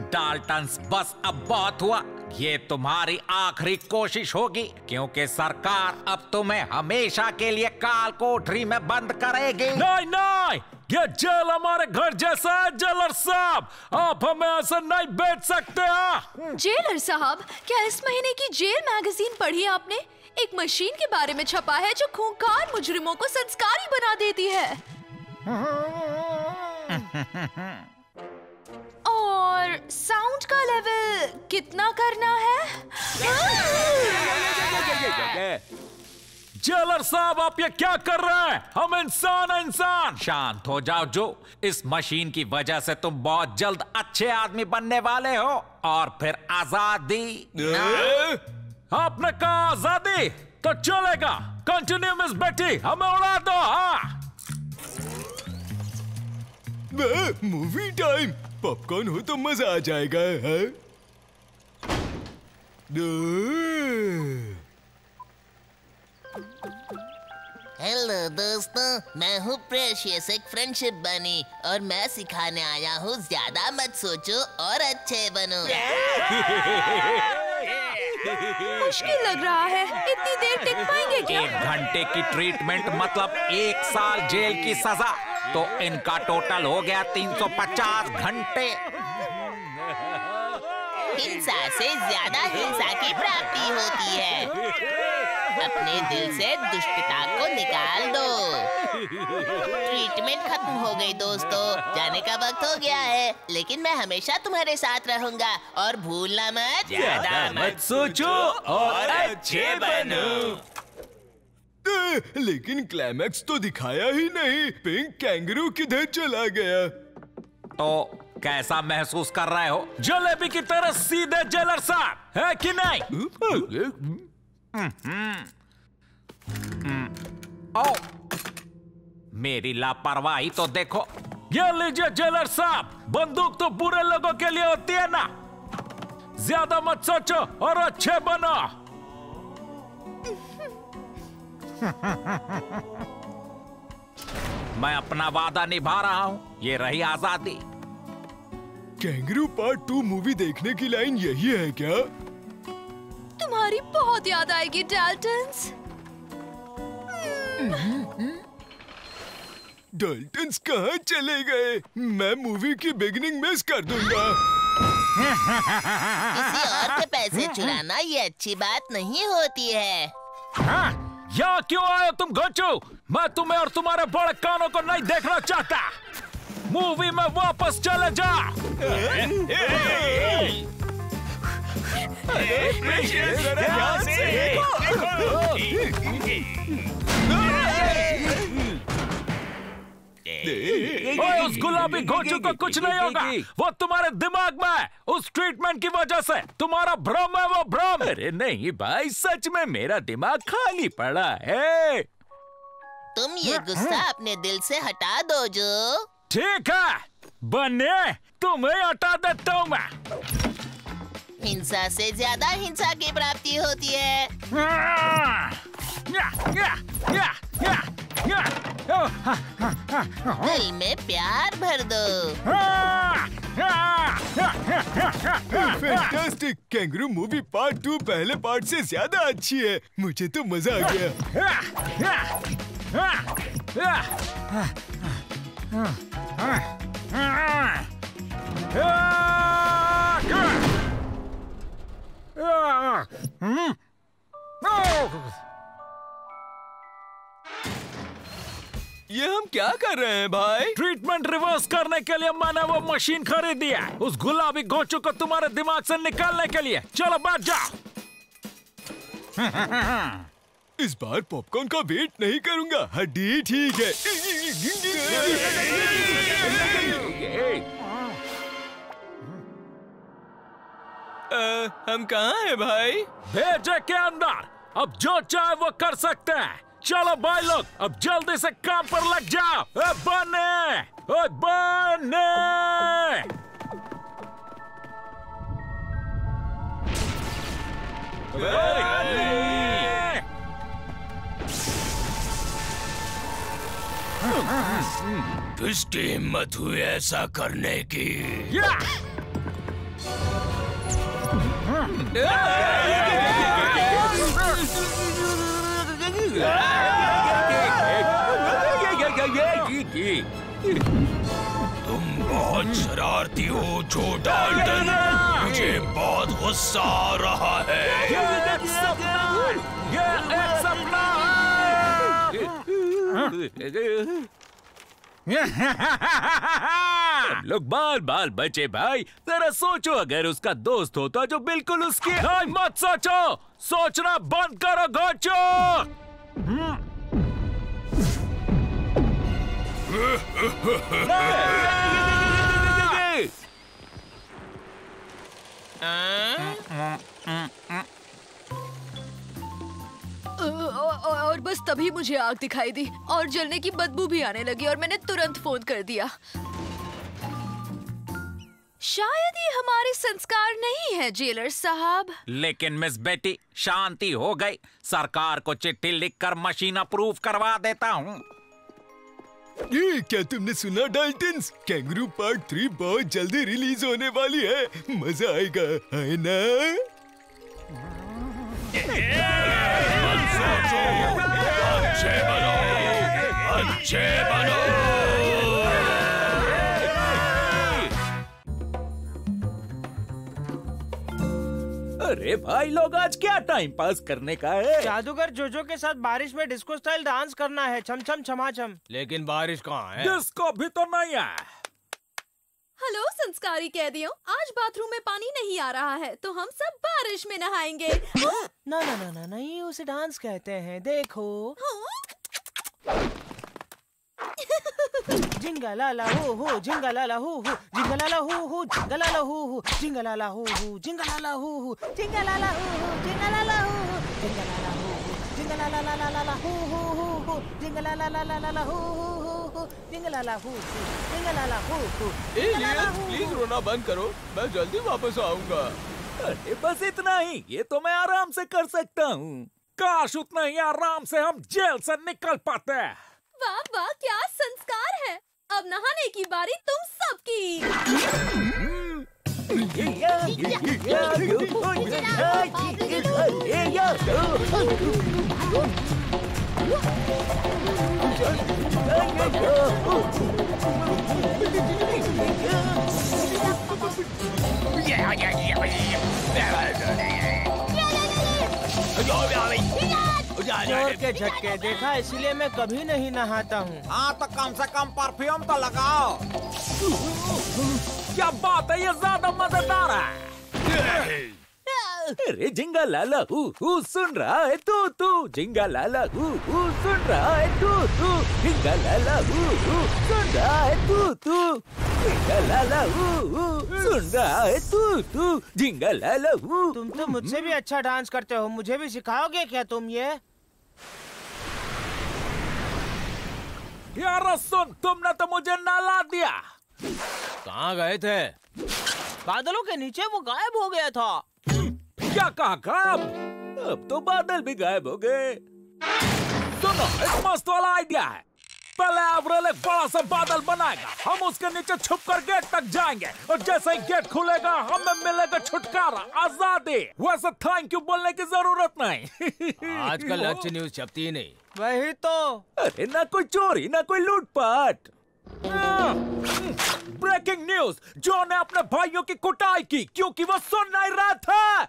Dalton's बस अब बहुत हुआ। ये तुम्हारी आखिरी कोशिश होगी, क्योंकि सरकार अब तुम्हें हमेशा के लिए काल कोठरी में बंद करेगी। नहीं नहीं, ये जेल हमारे घर जैसा है जेलर साहब, आप हमें ऐसा नहीं बेच सकते हैं। जेलर साहब, क्या इस महीने की जेल मैगजीन पढ़ी आपने? एक मशीन के बारे में छपा है जो खूंखार मुजरिमों को संस्कारी बना देती है। और साउंड का लेवल कितना करना है? जेलर साहब, आप ये क्या कर रहे हैं? हम इंसान हैं, इंसान। शांत हो जाओ जो। इस मशीन की वजह से तुम बहुत जल्द अच्छे आदमी बनने वाले हो, और फिर आजादी। आपने कहा आजादी तो चलेगा। कंटिन्यू मिस बेटी, हमें उड़ा दो। हाँ, मूवी टाइम। पॉपकॉर्न हो तो मजा आ जाएगा है? हेलो दोस्तों, मैं हूँ प्रेशियस, एक फ्रेंडशिप बनी और मैं सिखाने आया हूँ ज्यादा मत सोचो और अच्छे बनो। मुश्किल लग रहा है, इतनी देर टिक पाएंगे क्या? 1 घंटे की ट्रीटमेंट मतलब 1 साल जेल की सजा, तो इनका टोटल हो गया 350 घंटे। हिंसा से ज्यादा हिंसा की प्राप्ति होती है। अपने दिल से दुष्टता को निकाल दो। ट्रीटमेंट खत्म हो गई दोस्तों, जाने का वक्त हो गया है, लेकिन मैं हमेशा तुम्हारे साथ रहूंगा और भूलना मत, ज्यादा मत सोचो और अच्छे बनो। लेकिन क्लाइमैक्स तो दिखाया ही नहीं। पिंक कैंगरू किधर चला गया? तो कैसा महसूस कर रहे हो? जलेबी की तरह सीधे जेलर साहब, है कि नहीं? ओ, मेरी लापरवाही तो देखो। ये लीजिए जेलर साहब, बंदूक तो बुरे लोगों के लिए होती है ना। ज्यादा मत सोचो और अच्छे बनो। मैं अपना वादा निभा रहा हूँ, ये रही आजादी। कैंगरू पार्ट 2 मूवी देखने की लाइन यही है क्या? तुम्हारी बहुत याद आएगी डाल्टन्स। डाल्टन्स कहाँ चले गए? मैं मूवी की बिगिनिंग मिस कर दूंगा। किसी और के पैसे चुराना ये अच्छी बात नहीं होती है। हाँ, यहाँ क्यों आए तुम गोचू? मैं तुम्हें और तुम्हारे बड़े कानों को नहीं देखना चाहता। मूवी में वापस चले जा। उस गुलाबी गोचू को कुछ नहीं होगा, वो तुम्हारे दिमाग में है। उस ट्रीटमेंट की वजह से तुम्हारा भ्रम है वो भ्रम। अरे नहीं भाई, सच में मेरा दिमाग खाली पड़ा है। तुम ये गुस्सा अपने दिल से हटा दो जो। ठीक है बने, तुम्हें हटा देता हूँ मैं। हिंसा से ज्यादा हिंसा की प्राप्ति होती है। दिल में प्यार भर दो। फैंटास्टिक! कैंगरू मूवी पार्ट 2 पहले पार्ट से ज्यादा अच्छी है। मुझे तो मजा आ गया। ये हम क्या कर रहे हैं भाई? ट्रीटमेंट रिवर्स करने के लिए मैंने वो मशीन खरीदी है, उस गुलाबी गोचू को तुम्हारे दिमाग से निकालने के लिए। चलो बैठ जाओ। इस बार पॉपकॉर्न का वेट नहीं करूंगा, हड्डी ठीक है। हम कहाँ हैं भाई? भेजे के अंदर, अब जो चाहे वो कर सकते हैं। चलो भाई लोग, अब जल्दी से काम पर लग जाओ। बने, बने। किसकी हिम्मत हुई ऐसा करने की? तुम बहुत शरारती हो जो डाल्टन, मुझे बहुत गुस्सा आ रहा है। ये एक सपना है। लोग बाल बाल बचे भाई, जरा सोचो अगर उसका दोस्त होता जो बिल्कुल उसकी। नहीं मत सोचो, सोचना बंद करो गोचो। और बस तभी मुझे आग दिखाई दी और जलने की बदबू भी आने लगी और मैंने तुरंत फोन कर दिया। शायद ये हमारे संस्कार नहीं है जेलर साहब। लेकिन मिस बेटी शांति हो गई। सरकार को चिट्ठी लिखकर मशीन अप्रूव करवा देता हूँ। ये क्या तुमने सुना डाल्टन्स? कैंगरू पार्ट 3 बहुत जल्दी रिलीज होने वाली है। मजा आएगा, है ना? अच्छे बनो, अच्छे बनो। अरे भाई लोग आज क्या टाइम पास करने का है? जादूगर जोजो के साथ बारिश में डिस्को स्टाइल डांस करना है, छम छम छमा छम। लेकिन बारिश कहाँ है? डिस्को भी तो नहीं है। हेलो संस्कारी कैदियों, आज बाथरूम में पानी नहीं आ रहा है तो हम सब बारिश में नहाएंगे। ना ना ना ना नहीं, उसे डांस कहते हैं, देखो। जिंगलाला हो जिंगलाला हो जिंगलाला हो जिंगलाला हो जिंगलाला हो जिंगलाला हो जिंगलाला हो जिंगलाला हो जिंगलाला हो जिंगलाला हो जिंगलाला हो जिंगलाला हो जिंगलाला हो। प्लीज रोना बंद करो, मैं जल्दी वापस आऊंगा। अरे बस इतना ही, ये तो मैं आराम से कर सकता हूँ। काश उतना ही आराम से हम जेल से निकल पाते। वाह वाह, क्या संस्कार है। अब नहाने की बारी तुम सबकी। जोर के झटके देखा, इसीलिए मैं कभी नहीं नहाता हूँ। हाँ तो कम से कम परफ्यूम तो लगाओ। क्या बात है, ये ज्यादा मजेदार है। अरे जिंगलाला हू सुन रहा है तू जिंगलाला हू सुन रहा है तू जिंगलाला हू सुन रहा है तू जिंगलाला हू सुन रहा है तू जिंगलाला हू। तुम तो मुझसे भी अच्छा डांस करते हो, मुझे भी सिखाओगे क्या तुम ये? यार सुन, तुमने तो मुझे नहला दिया। कहाँ गए थे? बादलों के नीचे वो गायब हो गया था। क्या कहा गायब? अब तो बादल भी गायब हो गए। सुनो, एक मस्त वाला आइडिया है। पहले अब्रेल एक बड़ा सा बादल बनाएगा, हम उसके नीचे छुप कर गेट तक जाएंगे और जैसे ही गेट खुलेगा हमें मिलेगा छुटकारा, आजादी। वैसे थैंक यू बोलने की जरूरत नहीं। आजकल अच्छी न्यूज छपती ही नहीं। वही तो। अरे ना कोई चोरी ना कोई लूटपाट। ब्रेकिंग न्यूज, जो ने अपने भाइयों की कुटाई की क्योंकि वो सुन नहीं रहा था।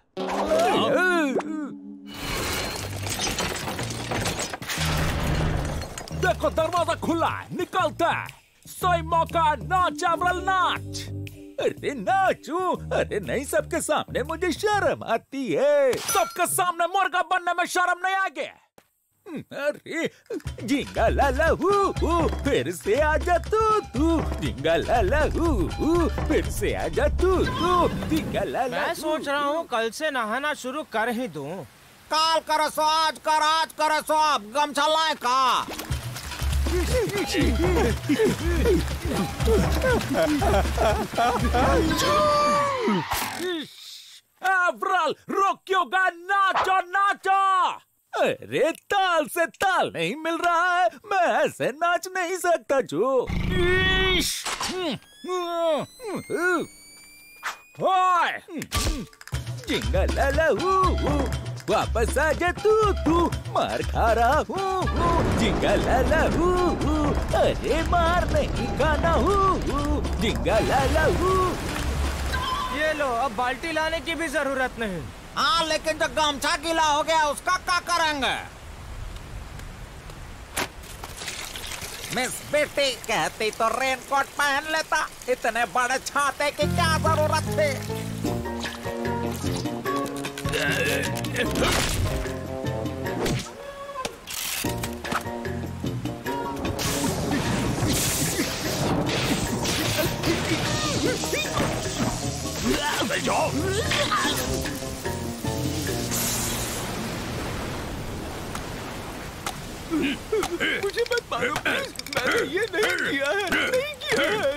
देखो दरवाजा खुला है, निकलता है। सही मौका, नाच अब्रेल नाच। अरे नाचू? अरे नहीं, सबके सामने मुझे शर्म आती है। सबके सामने मुर्गा बनने में शर्म नहीं आगे। अरे जिंगलाला हू फिर से आजा तू जिंगलाला हू फिर से आजा तू जिंगलाला। मैं सोच रहा हूँ कल से नहाना शुरू कर ही दूं। काल करो सो आज करो सो अब गमछा लाए का। अब्रेल रोकियोगा, नाचो नाचो। अरे ताल से ताल नहीं मिल रहा है, मैं ऐसे नाच नहीं सकता जो। ओए! जिंगा लाला हू वापस आ जा तू मार खा रहा हूँ जिंगा लाला हू अरे मार नहीं खाना हूँ जिंगा लाला हू। ये लो, अब बाल्टी लाने की भी जरूरत नहीं। हाँ, लेकिन जो गमछा गीला हो गया उसका क्या करेंगे? मिस बेटी कहती तो रेनकोट पहन लेता, इतने बड़े छाते की क्या जरूरत थी? मुझे मत मारो प्लीज, मैंने ये नहीं किया है, नहीं किया है।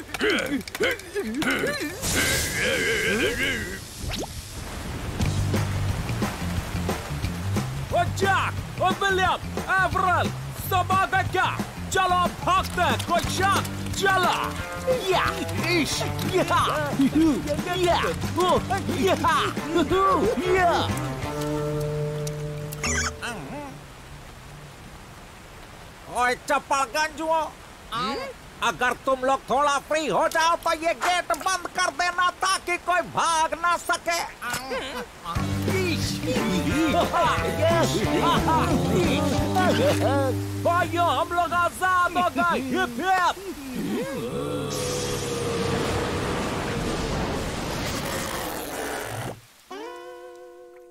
ओ जैक, ओ विलियम, एवरल, सब आ गए क्या? चलो भागते हैं, कोई शक? चला! या ओए चप्पलगंजुओ, अगर तुम लोग थोड़ा फ्री हो जाओ तो ये गेट बंद कर देना ताकि कोई भाग ना सके। भाइयों, हम लोग आजाद हो गए। Hip hip.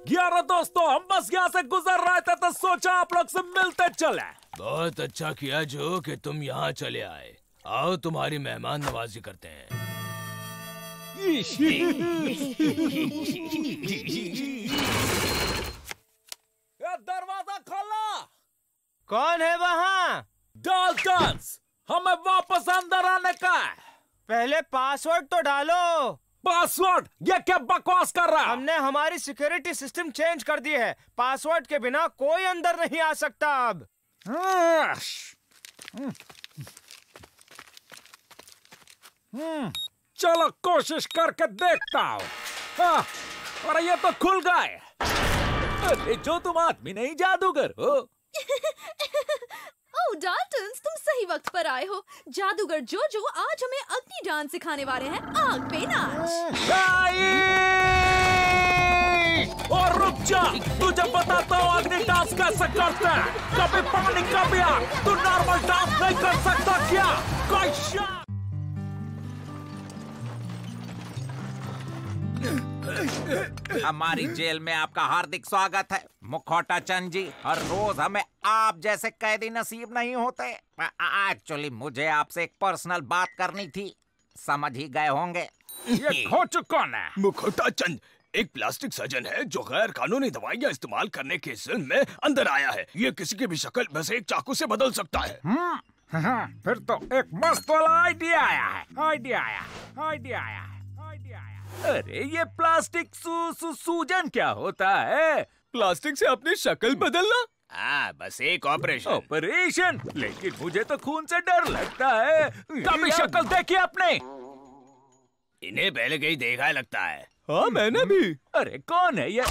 यारो दोस्तों, हम बस यहाँ से गुजर रहे थे तो सोचा आप लोग से मिलते चले। बहुत अच्छा किया जो कि तुम यहाँ चले आए। आओ तुम्हारी मेहमान नवाजी करते हैं। दरवाजा खोलो। कौन है वहाँ? डाल्टन्स, हमें वापस अंदर आने का है। पहले पासवर्ड तो डालो। पासवर्ड? ये क्या बकवास कर रहा है? हमने हमारी सिक्योरिटी सिस्टम चेंज कर दी है। पासवर्ड के बिना कोई अंदर नहीं आ सकता अब। चलो कोशिश करके देखता हूँ। अरे ये तो खुल गए। अरे जो तुम आदमी नहीं जादूगर हो। ओह डाल्टन्स, तुम सही वक्त पर आए हो। जादूगर जोजो आज हमें अग्नि डांस सिखाने वाले हैं। आग पे नाच। और रुक जा, तुझे बताता हूँ अग्नि डांस कैसे करते हैं। कभी पानी कभी आग, तू नॉर्मल डांस नहीं कर सकता क्या? कोई शक? हमारी जेल में आपका हार्दिक स्वागत है मुखौटा चंद जी। और रोज हमें आप जैसे कैदी नसीब नहीं होते। एक्चुअली मुझे आपसे एक पर्सनल बात करनी थी, समझ ही गए होंगे। ये खोचु कौन है? मुखौटा चंद एक प्लास्टिक सर्जन है जो गैर कानूनी दवाइयाँ इस्तेमाल करने के जुल्म में अंदर आया है। ये किसी की भी शक्ल बस एक चाकू से बदल सकता है। फिर तो एक मस्त वाला आइडिया आया है। अरे ये प्लास्टिक सूजन क्या होता है? प्लास्टिक से अपनी शक्ल बदलना? हाँ, बस एक ऑपरेशन। ऑपरेशन? लेकिन मुझे तो खून से डर लगता है। कभी शक्ल देखी आपने? इन्हें पहले कहीं देखा लगता है। हाँ, मैंने भी। अरे कौन है ये?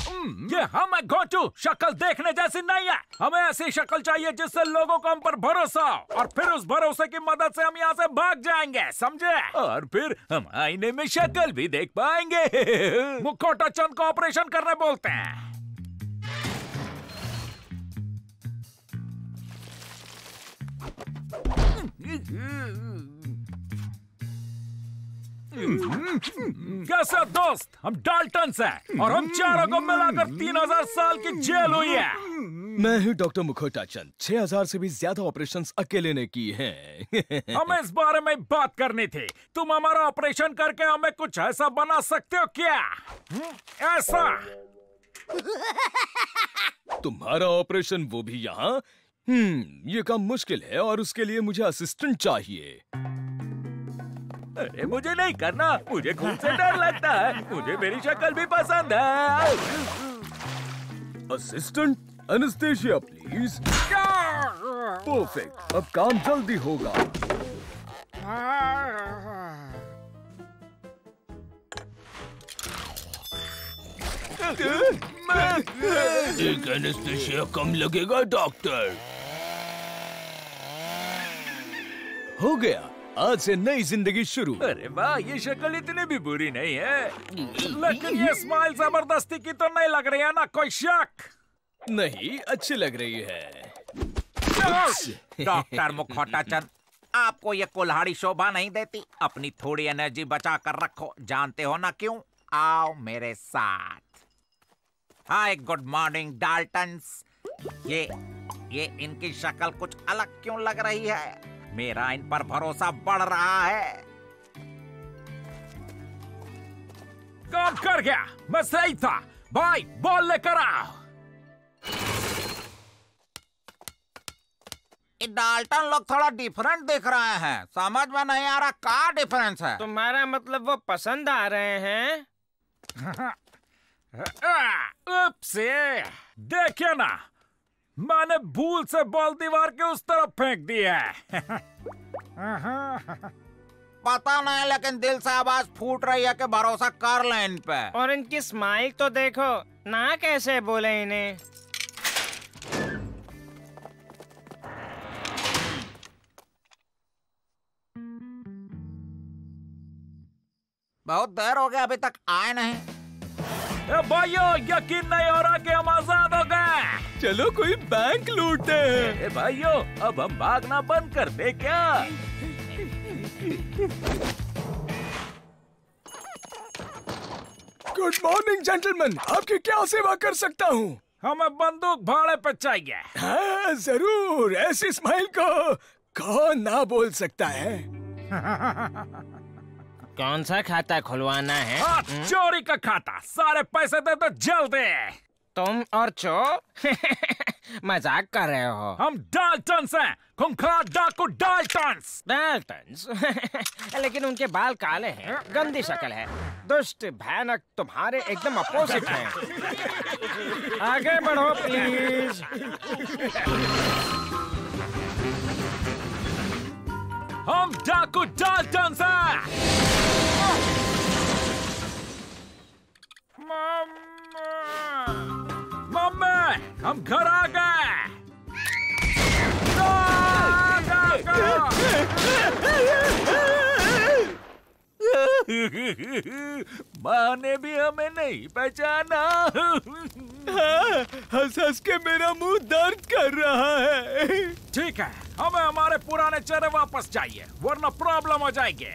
ये हम है घोटू। शक्ल देखने जैसी नहीं है। हमें ऐसी शक्ल चाहिए जिससे लोगों को हम पर भरोसा हो, और फिर उस भरोसे की मदद से हम यहाँ से भाग जाएंगे, समझे? और फिर हम आईने में शक्ल भी देख पाएंगे। मुखौटा चंद को ऑपरेशन करने बोलते हैं। कैसे दोस्त, हम डाल्टन्स हैं और हम चारों को मिलाकर 3000 साल की जेल हुई है। मैं हूँ डॉक्टर मुखौटा चंद। 6000 से भी ज्यादा ऑपरेशंस अकेले ने की हैं। हमें इस बारे में बात करनी थी। तुम हमारा ऑपरेशन करके हमें कुछ ऐसा बना सकते हो क्या? ऐसा? तुम्हारा ऑपरेशन, वो भी यहाँ? ये काम मुश्किल है और उसके लिए मुझे असिस्टेंट चाहिए। अरे मुझे नहीं करना, मुझे खून से डर लगता है। मुझे मेरी शक्ल भी पसंद है। Assistant, anaesthesia please. परफेक्ट, अब काम जल्दी होगा। एक एनेस्थीसिया कम लगेगा डॉक्टर। हो गया, आज से नई जिंदगी शुरू। अरे वाह, ये शक्ल इतनी भी बुरी नहीं है, लेकिन ये स्माइल जबरदस्ती की तो नहीं लग रही है ना? कोई शक नहीं, अच्छी लग रही है। डॉक्टर मुखौटा चंद, आपको ये कुल्हाड़ी शोभा नहीं देती? अपनी थोड़ी एनर्जी बचा कर रखो, जानते हो ना क्यों? आओ मेरे साथ। हाय, गुड मॉर्निंग डाल्टन्स। ये इनकी शक्ल कुछ अलग क्यों लग रही है? मेरा इन पर भरोसा बढ़ रहा है। काम कर गया, मैं सही था। भाई, बॉल लेकर आओ। ये डाल्टन लोग थोड़ा डिफरेंट दिख रहे हैं, समझ में नहीं आ रहा क्या डिफरेंस है। तुम्हारा मतलब वो पसंद आ रहे हैं? उप्स, देखिए ना, मैंने भूल से बॉल दीवार के उस तरफ फेंक दी है। पता नहीं, लेकिन दिल से आवाज फूट रही है कि भरोसा कर लें इन पे। और इनकी स्माइल तो देखो ना, कैसे बोले इन्हें। बहुत देर हो गया, अभी तक आए नहीं। भाइयों, यकीन नहीं हो रहा कि हम आजाद हो गए। चलो कोई बैंक लूटते हैं। भाइयों, अब हम भागना बंद कर दे क्या? गुड मॉर्निंग जेंटलमैन, आपकी क्या सेवा कर सकता हूँ? हमें बंदूक भाड़े पे चाहिए। हाँ जरूर, ऐसी स्माइल को कौन ना बोल सकता है। कौन सा खाता खुलवाना है? हाँ, चोरी का खाता। सारे पैसे दे दो जल्दी। तुम और चो मजाक कर रहे हो? हम डाल्टन्स हैं, खूंखार डाकू डाल्टन्स। डाल्टन्स? लेकिन उनके बाल काले हैं, गंदी शक्ल है, दुष्ट भयानक, तुम्हारे एकदम अपोजिट हैं। आगे बढ़ो प्लीज। हम डाकू डाल्टन्स हैं। मम्मी, हम घर आ गए। माँ ने भी हमें नहीं पहचाना। हंस हंस के मेरा मुंह दर्द कर रहा है। ठीक है, हमें हमारे पुराने चेहरे वापस चाहिए, वरना प्रॉब्लम हो जाएगी।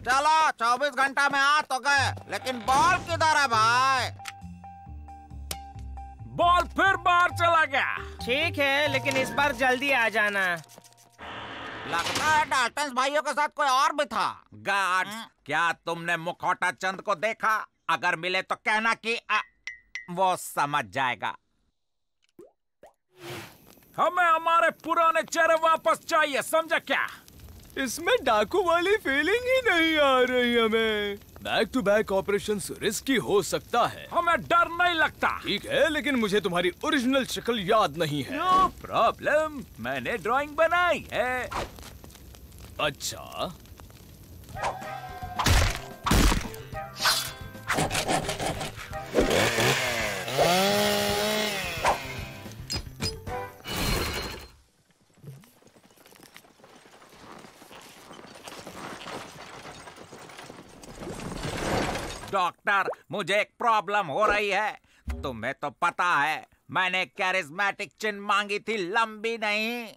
चलो, 24 घंटा में आ तो गए, लेकिन बॉल किधर है भाई? बॉल फिर बाहर चला गया। ठीक है, लेकिन इस बार जल्दी आ जाना। लगता है डाल्टन्स भाइयों के साथ कोई और भी था। गार्ड्स, क्या तुमने मुखौटा चंद को देखा? अगर मिले तो कहना कि वो समझ जाएगा। हमें हमारे पुराने चेहरे वापस चाहिए, समझा क्या? इसमें डाकू वाली फीलिंग ही नहीं आ रही हमें। Back to back operation risky हो सकता है। हमें डर नहीं लगता। ठीक है, लेकिन मुझे तुम्हारी ओरिजिनल शक्ल याद नहीं है। नो प्रॉब्लम, मैंने ड्राइंग बनाई है। अच्छा, डॉक्टर, मुझे एक प्रॉब्लम हो रही है। तुम्हें तो पता है, मैंने कैरिस्मेटिक चिन्ह मांगी थी, लंबी नहीं।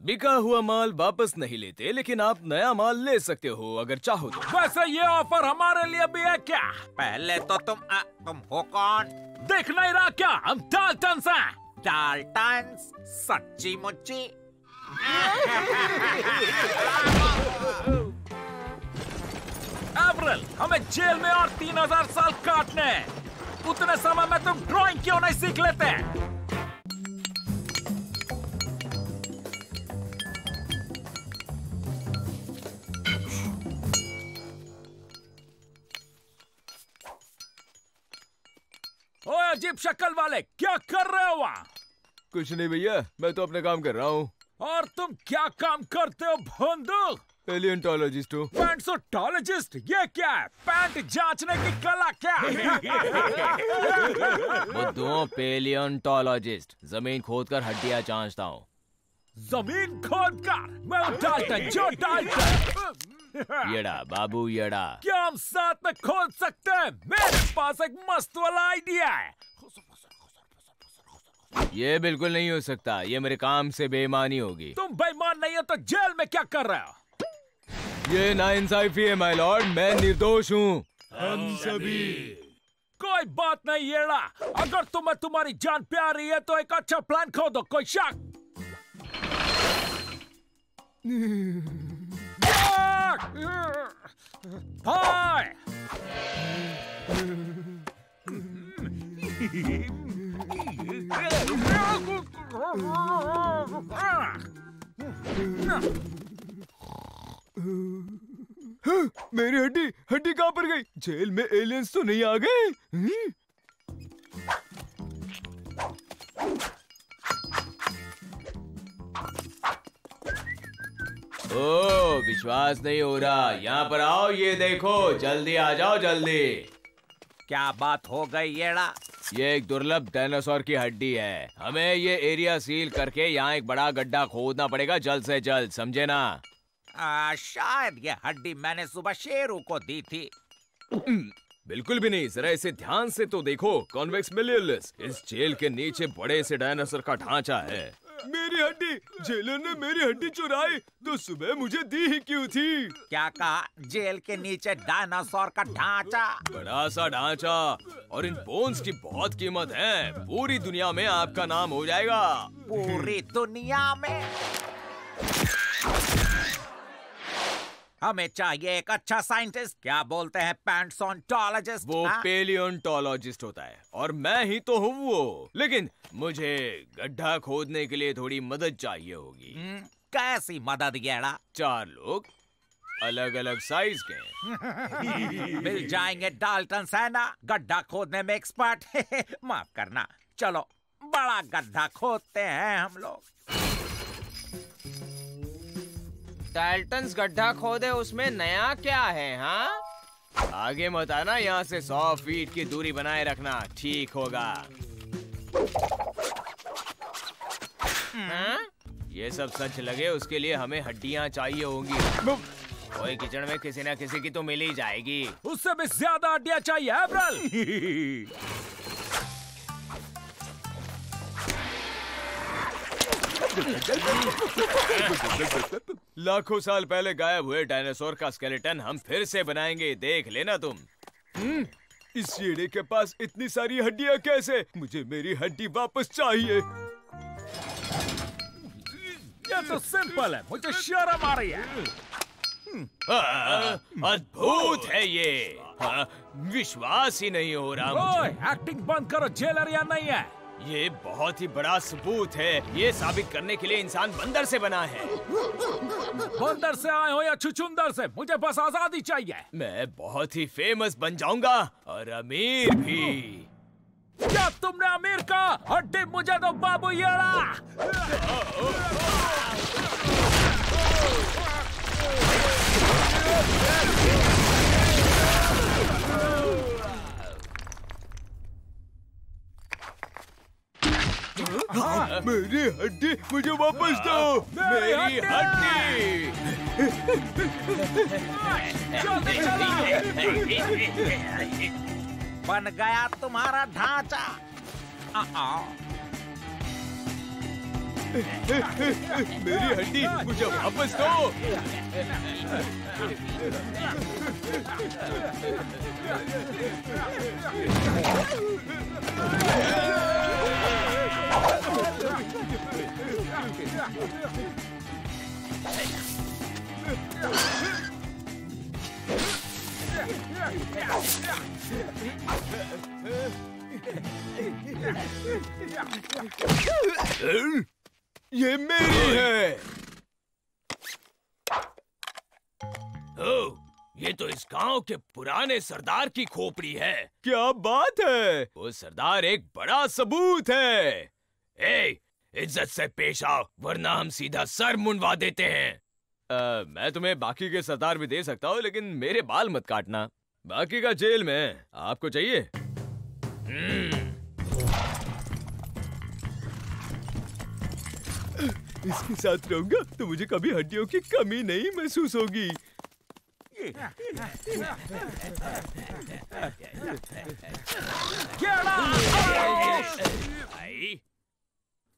बिका हुआ माल वापस नहीं लेते, लेकिन आप नया माल ले सकते हो अगर चाहो तो। वैसे ये ऑफर हमारे लिए भी है क्या? पहले तो तुम हो कौन? देख नहीं रहा क्या? हम डाल्टन्स हैं। डाल्टन्स? सच्ची मुच्ची? अप्रैल, हमें जेल में और 3000 साल काटने हैं। उतने समय में तुम ड्राइंग क्यों नहीं सीख लेते? ओए अजीब शक्ल वाले, क्या कर रहे हो वहाँ? कुछ नहीं भैया, मैं तो अपने काम कर रहा हूँ। और तुम क्या काम करते हो भोंदू? पैलियोंटोलॉजिस्ट हूँ। पैंटोलॉजिस्ट? ये क्या है? पैंट जांचने की कला क्या है? बुद्धुओं, पैलियोंटोलॉजिस्ट, जमीन खोदकर हड्डियां जांचता हूँ। जमीन खोदकर? मैं डाल्टन, जो डाल्टन। येड़ा बाबू येड़ा। क्या हम साथ में खोद सकते हैं? मेरे पास एक मस्त वाला आइडिया है। ये बिल्कुल नहीं हो सकता, ये मेरे काम से बेईमानी होगी। तुम बेईमान नहीं हो तो जेल में क्या कर रहे हो? ये नाइंसाफी है माय लॉर्ड, मैं निर्दोष हूँ। हम सभी। कोई बात नहीं येड़ा, अगर तुम्हें तुम्हारी जान प्यारी है तो एक अच्छा प्लान खोदो, कोई शक? हाय! मेरी हड्डी कहाँ पर गई? जेल में एलियंस तो नहीं आ गए? ओह, विश्वास नहीं हो रहा। यहाँ पर आओ, ये देखो, जल्दी आ जाओ जल्दी। क्या बात हो गई येड़ा? ये एक दुर्लभ डायनासोर की हड्डी है। हमें ये एरिया सील करके यहाँ एक बड़ा गड्ढा खोदना पड़ेगा जल्द से जल्द, समझे ना? शायद ये हड्डी मैंने सुबह शेरू को दी थी। बिल्कुल भी नहीं, जरा इसे ध्यान से तो देखो। कॉन्वेक्स मिलियलिस, इस जेल के नीचे बड़े से डायनासोर का ढांचा है। मेरी हड्डी, जेलर ने मेरी हड्डी चुराई तो सुबह मुझे दी ही क्यों थी? क्या कहा? जेल के नीचे डायनासोर का ढांचा? बड़ा सा ढांचा, और इन बोन्स की बहुत कीमत है। पूरी दुनिया में आपका नाम हो जाएगा। पूरी दुनिया में? हमें चाहिए एक अच्छा साइंटिस्ट। क्या बोलते हैं पैंटोलॉजिस्ट? वो पैलियोंटोलॉजिस्ट होता है और मैं ही तो हूँ वो। लेकिन मुझे गड्ढा खोदने के लिए थोड़ी मदद चाहिए होगी। कैसी मदद येड़ा? 4 लोग अलग अलग साइज के मिल जाएंगे डाल्टन सेना, गड्ढा खोदने में एक्सपर्ट। माफ करना, चलो बड़ा गड्ढा खोदते हैं हम लोग। डाल्टन्स गड्ढा खोदे, उसमें नया क्या है? हाँ, आगे मत आना, यहाँ से 100 फीट की दूरी बनाए रखना, ठीक होगा। हाँ? ये सब सच लगे उसके लिए हमें हड्डियाँ चाहिए होंगी। कोई किचन में किसी न किसी की तो मिल ही जाएगी। उससे भी ज्यादा हड्डियाँ चाहिए एप्रल। लाखों साल पहले गायब हुए डायनासोर का स्केलेटन हम फिर से बनाएंगे, देख लेना तुम। इस शेरे के पास इतनी सारी हड्डियाँ कैसे? मुझे मेरी हड्डी वापस चाहिए। ये तो सिंपल है, मुझे शर्म आ रही है। अद्भुत है ये। विश्वास ही नहीं हो रहा मुझे। एक्टिंग बंद करो, जेलर या नहीं है। ये बहुत ही बड़ा सबूत है। ये साबित करने के लिए इंसान बंदर से बना है। बंदर से आए हो या छुछुंदर से, मुझे बस आजादी चाहिए। मैं बहुत ही फेमस बन जाऊंगा और अमीर भी। क्या तुमने अमीर का? हड्डी मुझे दो बाबू येड़ा। मेरी हड्डी मुझे वापस दो। मेरी हड्डी। बन गया तुम्हारा ढांचा। मेरी हड्डी मुझे वापस दो। ये मेरी है। ओह, ये तो इस गांव के पुराने सरदार की खोपड़ी है। क्या बात है? वो सरदार एक बड़ा सबूत है। इज्जत से पेश आओ, वरना हम सीधा सर मुंडवा देते हैं। मैं तुम्हें बाकी के सरदार भी दे सकता हूँ, लेकिन मेरे बाल मत काटना। बाकी का जेल में आपको चाहिए? इसके साथ रहूंगा तो मुझे कभी हड्डियों की कमी नहीं महसूस होगी।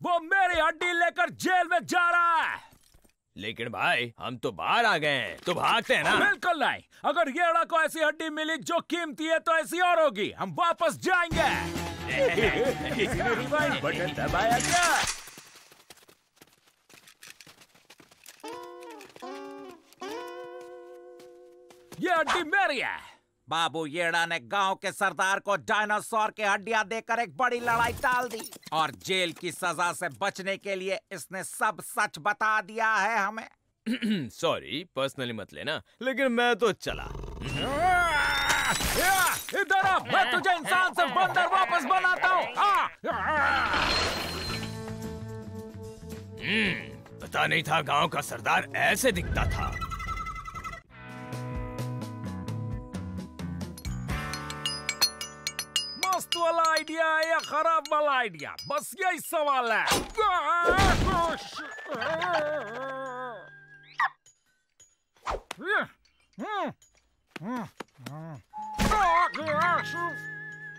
वो मेरी हड्डी लेकर जेल में जा रहा है। लेकिन भाई हम तो बाहर आ गए हैं, तो भागते हैं ना? बिल्कुल नहीं। अगर येड़ा को ऐसी हड्डी मिली जो कीमती है तो ऐसी और होगी। हम वापस जाएंगे। किसी ने रिवाइंड बटन दबाया क्या? ये हड्डी मेरी है। बाबू येड़ा ने गांव के सरदार को डायनासोर की हड्डियां देकर एक बड़ी लड़ाई टाल दी और जेल की सजा से बचने के लिए इसने सब सच बता दिया है हमें। सॉरी, पर्सनली मत लेना, लेकिन मैं तो चला। इधर आ, मैं तुझे इंसान से बंदर वापस बनाता हूँ। पता नहीं था गांव का सरदार ऐसे दिखता था। मस्त वाला आइडिया है या खराब वाला आइडिया, बस यही सवाल है।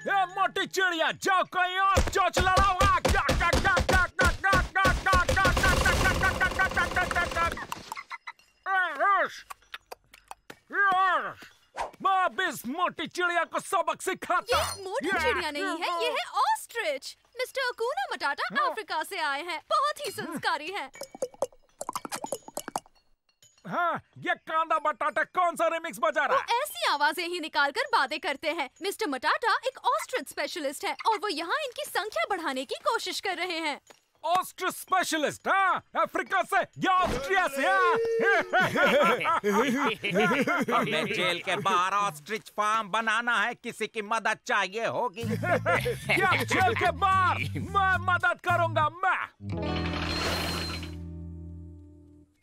ये मोटी चिड़िया, जाओ कहीं और चोंच लड़ाओ। मैं अब इस मोटी चिड़िया को सबक सिखाता हूँ। ये मोटी चिड़िया नहीं है, ये है ऑस्ट्रिच। मिस्टर अकूना मटाटा अफ्रीका से आए हैं, बहुत ही संस्कारी हैं। हाँ, ये कांदा बटाटा कौन सा रिमिक्स बजा रहा है? वो ऐसी आवाजें ही निकालकर बातें करते हैं। मिस्टर मटाटा एक ऑस्ट्रिच स्पेशलिस्ट है और वो यहाँ इनकी संख्या बढ़ाने की कोशिश कर रहे हैं। Ostrich specialist? हाँ, अफ्रीका से या ऑस्ट्रिया से? हमें जेल के बाहर ऑस्ट्रिच फार्म बनाना है, किसी की मदद चाहिए होगी। क्या जेल के बाहर? मैं मदद करूंगा। मैं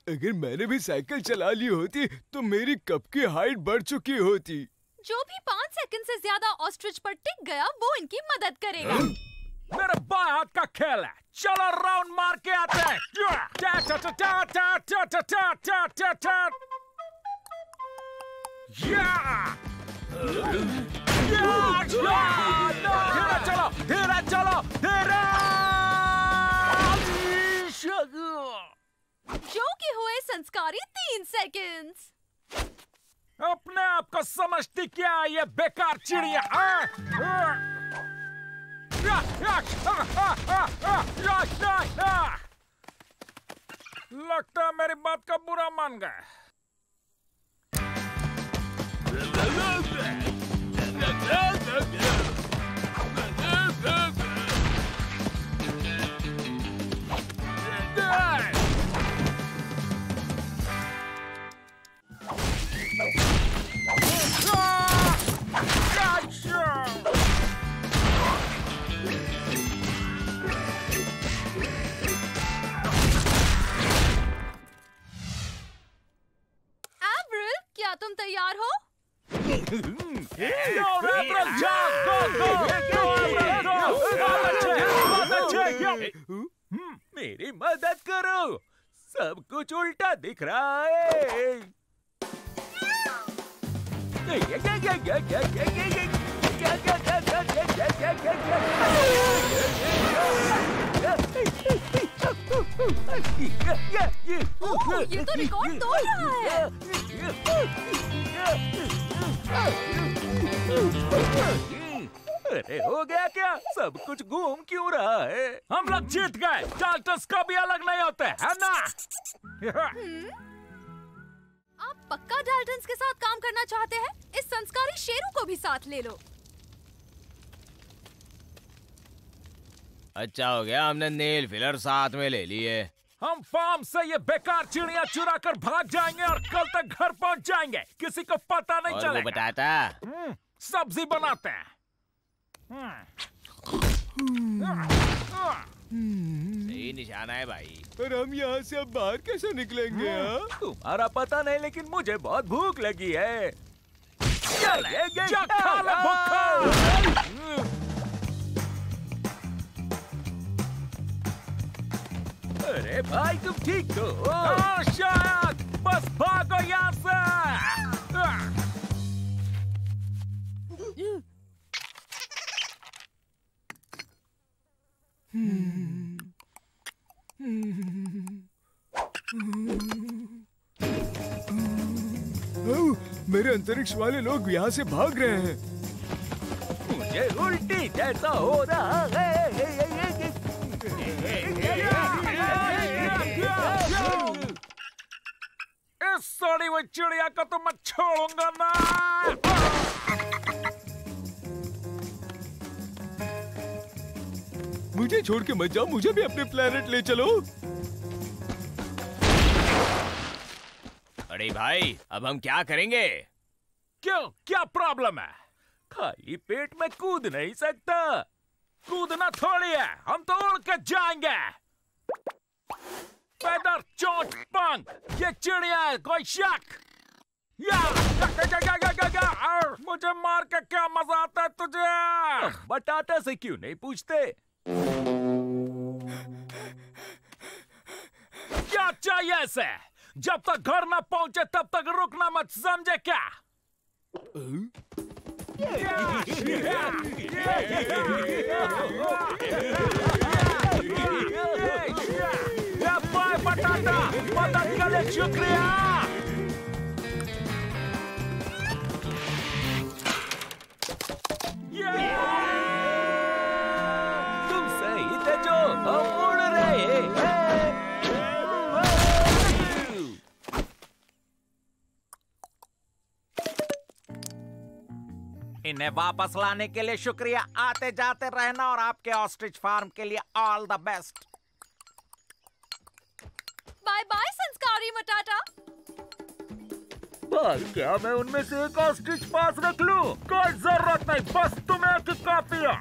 अगर मैंने भी साइकिल चला ली होती तो मेरी कब की हाइट बढ़ चुकी होती। जो भी 5 सेकंड से ज्यादा ऑस्ट्रिच पर टिक गया वो इनकी मदद करेगा। मेरे बाएं हाथ का खेल है, चलो राउंड मार के आते हैं। धीरे चलो, धीरे चलो, धीरे। जो कि हुए संस्कारी 3 सेकंड्स। अपने आप को समझती क्या ये बेकार चिड़िया? लगता है मेरी बात का बुरा मान गए। क्या तुम तैयार हो? मेरी मदद करो, सब कुछ उल्टा दिख रहा है। ओह, ये तो रिकॉर्ड तोड़ रहा है। अरे हो गया क्या? सब कुछ घूम क्यों रहा है? हम लोग जीत गए। डाल्टन्स कभी अलग नहीं होते, है ना? आप पक्का डाल्टन्स के साथ काम करना चाहते हैं? इस संस्कारी शेरू को भी साथ ले लो। अच्छा हो गया हमने नेल फिलर साथ में ले लिए। हम फार्म से ये बेकार चिड़िया चुरा कर भाग जाएंगे और कल तक घर पहुंच जाएंगे। किसी को पता नहीं और चलेगा। वो बताता सब्जी बनाते हैं। सही निशाना है भाई। पर हम यहाँ से अब बाहर कैसे निकलेंगे? तुम्हारा पता नहीं, लेकिन मुझे बहुत भूख लगी है। अरे भाई तुम ठीक तो हो? शायद बस भागो यहाँ से। मेरे अंतरिक्ष वाले लोग यहाँ से भाग रहे हैं। मुझे उल्टी जैसा हो रहा है। इस सड़ी हुई चिड़िया को तो मैं छोड़ूंगा ना। मुझे छोड़ के मत जाओ, मुझे भी अपने प्लेनेट ले चलो। अरे भाई अब हम क्या करेंगे? क्यों, क्या प्रॉब्लम है? खाली पेट में कूद नहीं सकता। कूदना थोड़ी है, हम तो उड़ के जाएंगे। पैदर चोंच पंख, ये चिड़िया है, कोई शक? और मुझे मार के क्या मजा आता है तुझे? बटाटा से क्यों नहीं पूछते? क्या चाहिए इसे? जब तक घर न पहुंचे तब तक रुकना मत, समझे क्या? बाय बटाटा, मदद के लिए शुक्रिया। तुम सही थे जो, हम उड़ रहे हैं। इन्हें वापस लाने के लिए शुक्रिया। आते जाते रहना और आपके ऑस्ट्रिच फार्म के लिए all the best. Bye bye संस्कारी बटाटा। भाई क्या मैं उनमें से एक ऑस्ट्रिच पास रख लूं? कोई जरूरत नहीं, बस तुम्हें की काफी है।